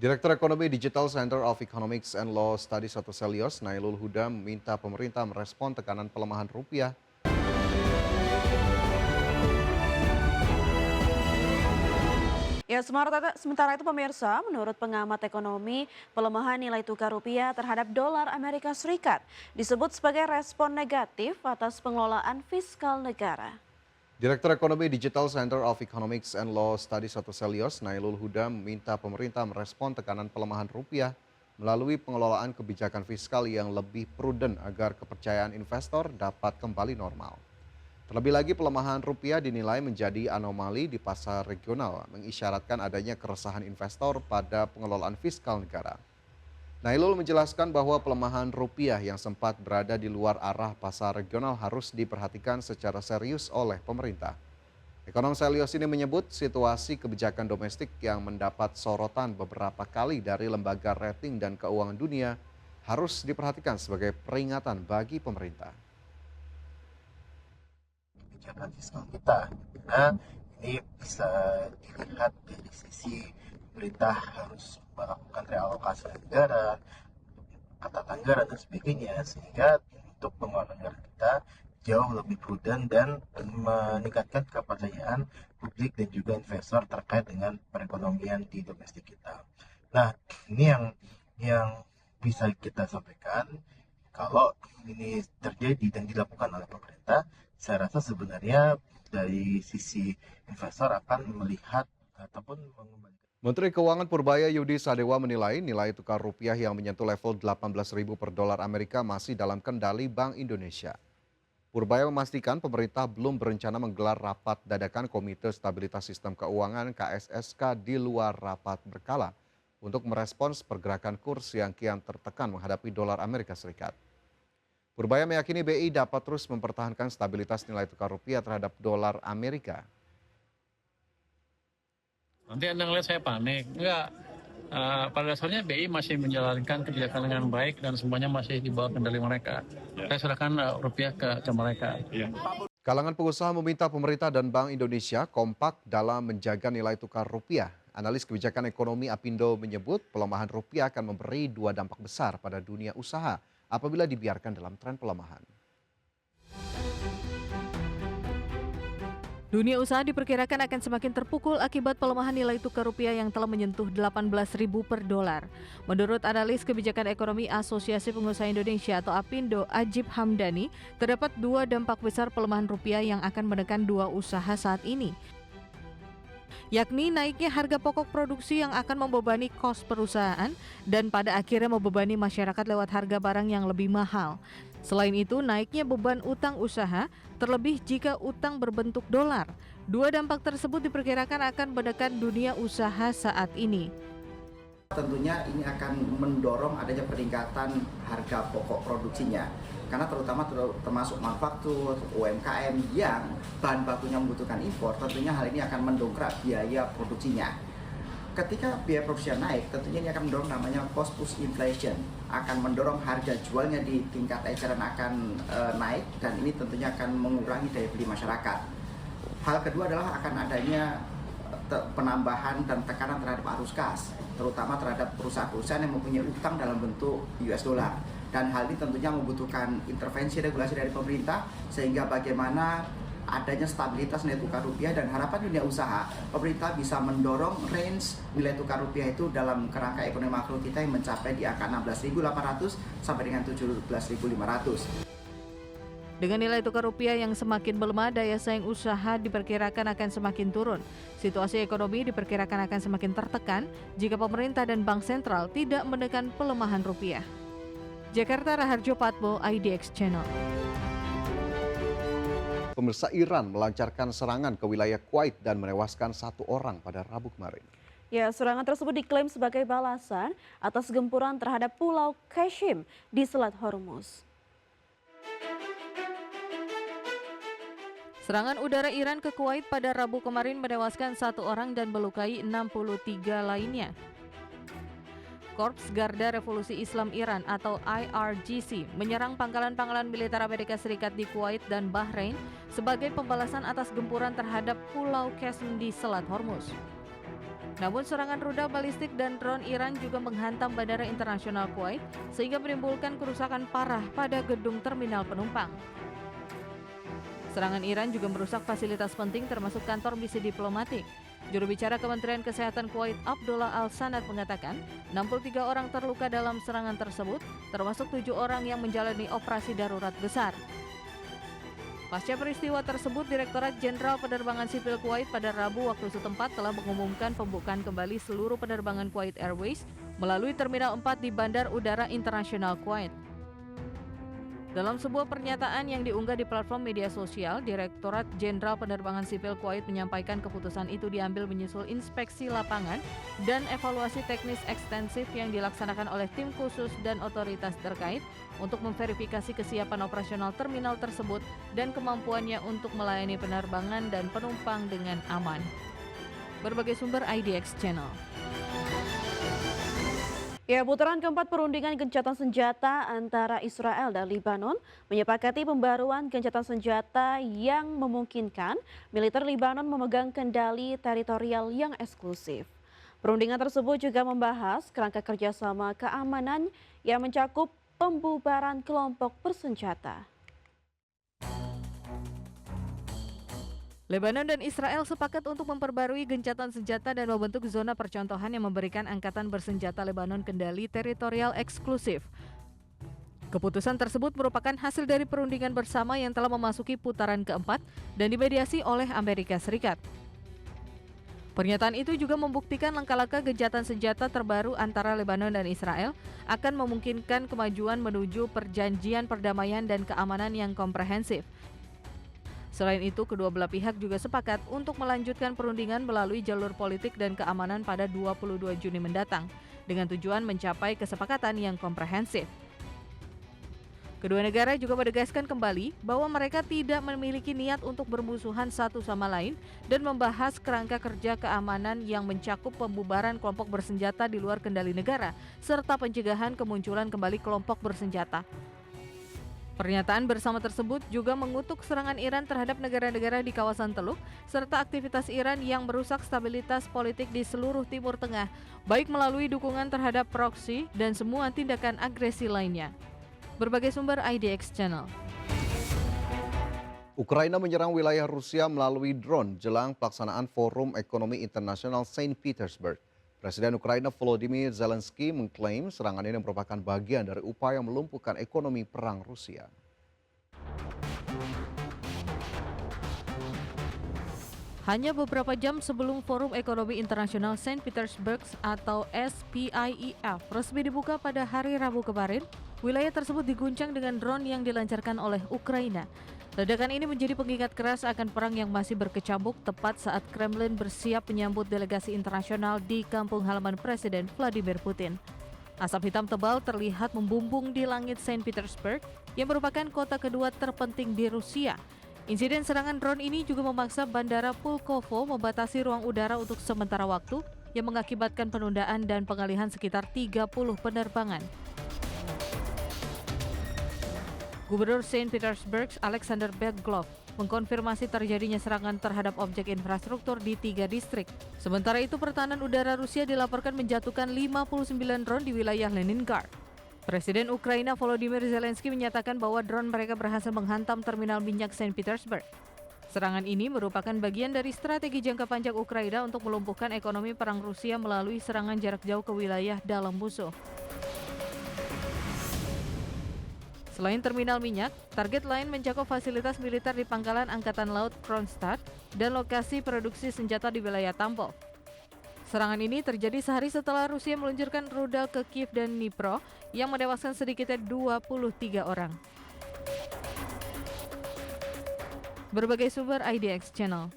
Direktur Ekonomi Digital Center of Economics and Law Studies atau Celios, Nailul Huda meminta pemerintah merespon tekanan pelemahan rupiah. Ya, sementara itu pemirsa, menurut pengamat ekonomi, pelemahan nilai tukar rupiah terhadap dolar Amerika Serikat disebut sebagai respon negatif atas pengelolaan fiskal negara. Direktur Ekonomi Digital Center of Economics and Law Studies atau Celios, Nailul Huda meminta pemerintah merespon tekanan pelemahan rupiah melalui pengelolaan kebijakan fiskal yang lebih prudent agar kepercayaan investor dapat kembali normal. Terlebih lagi pelemahan rupiah dinilai menjadi anomali di pasar regional, mengisyaratkan adanya keresahan investor pada pengelolaan fiskal negara. Nailul menjelaskan bahwa pelemahan rupiah yang sempat berada di luar arah pasar regional harus diperhatikan secara serius oleh pemerintah. Ekonom Celios ini menyebut situasi kebijakan domestik yang mendapat sorotan beberapa kali dari lembaga rating dan keuangan dunia harus diperhatikan sebagai peringatan bagi pemerintah. Kebijakan fiskal kita. Nah, ini bisa dilihat dari sisi pemerintah harus melakukan realokasi negara, ketatan negara dan sebagainya, sehingga untuk pengelolaan negara kita jauh lebih prudent dan meningkatkan kepercayaan publik dan juga investor terkait dengan perekonomian di domestik kita. Nah, ini yang bisa kita sampaikan. Kalau ini terjadi dan dilakukan oleh pemerintah, saya rasa sebenarnya dari sisi investor akan melihat ataupun mengembalikan. Menteri Keuangan Purbaya Yudi Sadewa menilai nilai tukar rupiah yang menyentuh level 18.000 per dolar Amerika masih dalam kendali Bank Indonesia. Purbaya memastikan pemerintah belum berencana menggelar rapat dadakan Komite Stabilitas Sistem Keuangan KSSK di luar rapat berkala untuk merespons pergerakan kurs yang kian tertekan menghadapi dolar Amerika Serikat. Purbaya meyakini BI dapat terus mempertahankan stabilitas nilai tukar rupiah terhadap dolar Amerika. Nanti Anda ngeliat saya panik. Enggak. Pada dasarnya BI masih menjalankan kebijakan dengan baik dan semuanya masih di bawah kendali mereka. Saya serahkan rupiah ke mereka. Kalangan pengusaha meminta pemerintah dan Bank Indonesia kompak dalam menjaga nilai tukar rupiah. Analis kebijakan ekonomi Apindo menyebut pelemahan rupiah akan memberi dua dampak besar pada dunia usaha apabila dibiarkan dalam tren pelemahan. Dunia usaha diperkirakan akan semakin terpukul akibat pelemahan nilai tukar rupiah yang telah menyentuh 18.000 per dolar. Menurut analis kebijakan ekonomi Asosiasi Pengusaha Indonesia atau Apindo, Ajib Hamdani, terdapat dua dampak besar pelemahan rupiah yang akan menekan dua usaha saat ini, yakni naiknya harga pokok produksi yang akan membebani kos perusahaan dan pada akhirnya membebani masyarakat lewat harga barang yang lebih mahal. Selain itu, naiknya beban utang usaha, terlebih jika utang berbentuk dolar. Dua dampak tersebut diperkirakan akan menekan dunia usaha saat ini. Tentunya ini akan mendorong adanya peningkatan harga pokok produksinya. Karena termasuk manufaktur, UMKM yang bahan bakunya membutuhkan impor, tentunya hal ini akan mendongkrak biaya produksinya. Ketika biaya produksinya naik, tentunya ini akan mendorong namanya cost push inflation, akan mendorong harga jualnya di tingkat eceran akan naik, dan ini tentunya akan mengurangi daya beli masyarakat. Hal kedua adalah akan adanya penambahan dan tekanan terhadap arus kas, terutama terhadap perusahaan-perusahaan yang mempunyai utang dalam bentuk US dollar. Dan hal ini tentunya membutuhkan intervensi regulasi dari pemerintah, sehingga bagaimana adanya stabilitas nilai tukar rupiah dan harapan dunia usaha, pemerintah bisa mendorong range nilai tukar rupiah itu dalam kerangka ekonomi makro kita yang mencapai di angka 16.800 sampai dengan 17.500. Dengan nilai tukar rupiah yang semakin melemah, daya saing usaha diperkirakan akan semakin turun. Situasi ekonomi diperkirakan akan semakin tertekan jika pemerintah dan bank sentral tidak menekan pelemahan rupiah. Jakarta, Raharjo Patmo, IDX Channel. Pemirsa, Iran melancarkan serangan ke wilayah Kuwait dan menewaskan satu orang pada Rabu kemarin. Ya, serangan tersebut diklaim sebagai balasan atas gempuran terhadap Pulau Qassim di Selat Hormuz. Serangan udara Iran ke Kuwait pada Rabu kemarin menewaskan satu orang dan melukai 63 lainnya. Korps Garda Revolusi Islam Iran atau IRGC menyerang pangkalan-pangkalan militer Amerika Serikat di Kuwait dan Bahrain sebagai pembalasan atas gempuran terhadap Pulau Qassim di Selat Hormuz. Namun serangan rudal balistik dan drone Iran juga menghantam Bandara Internasional Kuwait sehingga menimbulkan kerusakan parah pada gedung terminal penumpang. Serangan Iran juga merusak fasilitas penting termasuk kantor misi diplomatik. Juru bicara Kementerian Kesehatan Kuwait Abdullah Al-Sanad mengatakan 63 orang terluka dalam serangan tersebut, termasuk 7 orang yang menjalani operasi darurat besar. Pasca peristiwa tersebut, Direktorat Jenderal Penerbangan Sipil Kuwait pada Rabu waktu setempat telah mengumumkan pembukaan kembali seluruh penerbangan Kuwait Airways melalui Terminal 4 di Bandar Udara Internasional Kuwait. Dalam sebuah pernyataan yang diunggah di platform media sosial, Direktorat Jenderal Penerbangan Sipil Kuwait menyampaikan keputusan itu diambil menyusul inspeksi lapangan dan evaluasi teknis ekstensif yang dilaksanakan oleh tim khusus dan otoritas terkait untuk memverifikasi kesiapan operasional terminal tersebut dan kemampuannya untuk melayani penerbangan dan penumpang dengan aman. Berbagai sumber IDX Channel. Ya, putaran keempat perundingan gencatan senjata antara Israel dan Lebanon menyepakati pembaruan gencatan senjata yang memungkinkan militer Lebanon memegang kendali teritorial yang eksklusif. Perundingan tersebut juga membahas kerangka kerjasama keamanan yang mencakup pembubaran kelompok bersenjata. Lebanon dan Israel sepakat untuk memperbarui gencatan senjata dan membentuk zona percontohan yang memberikan angkatan bersenjata Lebanon kendali teritorial eksklusif. Keputusan tersebut merupakan hasil dari perundingan bersama yang telah memasuki putaran keempat dan dimediasi oleh Amerika Serikat. Pernyataan itu juga membuktikan langkah-langkah gencatan senjata terbaru antara Lebanon dan Israel akan memungkinkan kemajuan menuju perjanjian perdamaian dan keamanan yang komprehensif. Selain itu, kedua belah pihak juga sepakat untuk melanjutkan perundingan melalui jalur politik dan keamanan pada 22 Juni mendatang, dengan tujuan mencapai kesepakatan yang komprehensif. Kedua negara juga menegaskan kembali bahwa mereka tidak memiliki niat untuk bermusuhan satu sama lain dan membahas kerangka kerja keamanan yang mencakup pembubaran kelompok bersenjata di luar kendali negara, serta pencegahan kemunculan kembali kelompok bersenjata. Pernyataan bersama tersebut juga mengutuk serangan Iran terhadap negara-negara di kawasan Teluk, serta aktivitas Iran yang merusak stabilitas politik di seluruh Timur Tengah, baik melalui dukungan terhadap proksi dan semua tindakan agresi lainnya. Berbagai sumber IDX Channel. Ukraina menyerang wilayah Rusia melalui drone jelang pelaksanaan Forum Ekonomi Internasional Saint Petersburg. Presiden Ukraina Volodymyr Zelensky mengklaim serangan ini merupakan bagian dari upaya melumpuhkan ekonomi perang Rusia. Hanya beberapa jam sebelum Forum Ekonomi Internasional Saint Petersburg atau SPIEF resmi dibuka pada hari Rabu kemarin, wilayah tersebut diguncang dengan drone yang dilancarkan oleh Ukraina. Ledakan ini menjadi pengingat keras akan perang yang masih berkecamuk tepat saat Kremlin bersiap menyambut delegasi internasional di kampung halaman Presiden Vladimir Putin. Asap hitam tebal terlihat membumbung di langit Saint Petersburg yang merupakan kota kedua terpenting di Rusia. Insiden serangan drone ini juga memaksa Bandara Pulkovo membatasi ruang udara untuk sementara waktu yang mengakibatkan penundaan dan pengalihan sekitar 30 penerbangan. Gubernur Saint Petersburg Alexander Bedglov mengkonfirmasi terjadinya serangan terhadap objek infrastruktur di 3 distrik. Sementara itu, pertahanan udara Rusia dilaporkan menjatuhkan 59 drone di wilayah Leningrad. Presiden Ukraina Volodymyr Zelensky menyatakan bahwa drone mereka berhasil menghantam terminal minyak Saint Petersburg. Serangan ini merupakan bagian dari strategi jangka panjang Ukraina untuk melumpuhkan ekonomi perang Rusia melalui serangan jarak jauh ke wilayah dalam musuh. Selain terminal minyak, target lain mencakup fasilitas militer di Pangkalan Angkatan Laut Kronstadt dan lokasi produksi senjata di wilayah Tambov. Serangan ini terjadi sehari setelah Rusia meluncurkan rudal ke Kiev dan Dnipro yang menewaskan sedikitnya 23 orang. Berbagai sumber IDX Channel.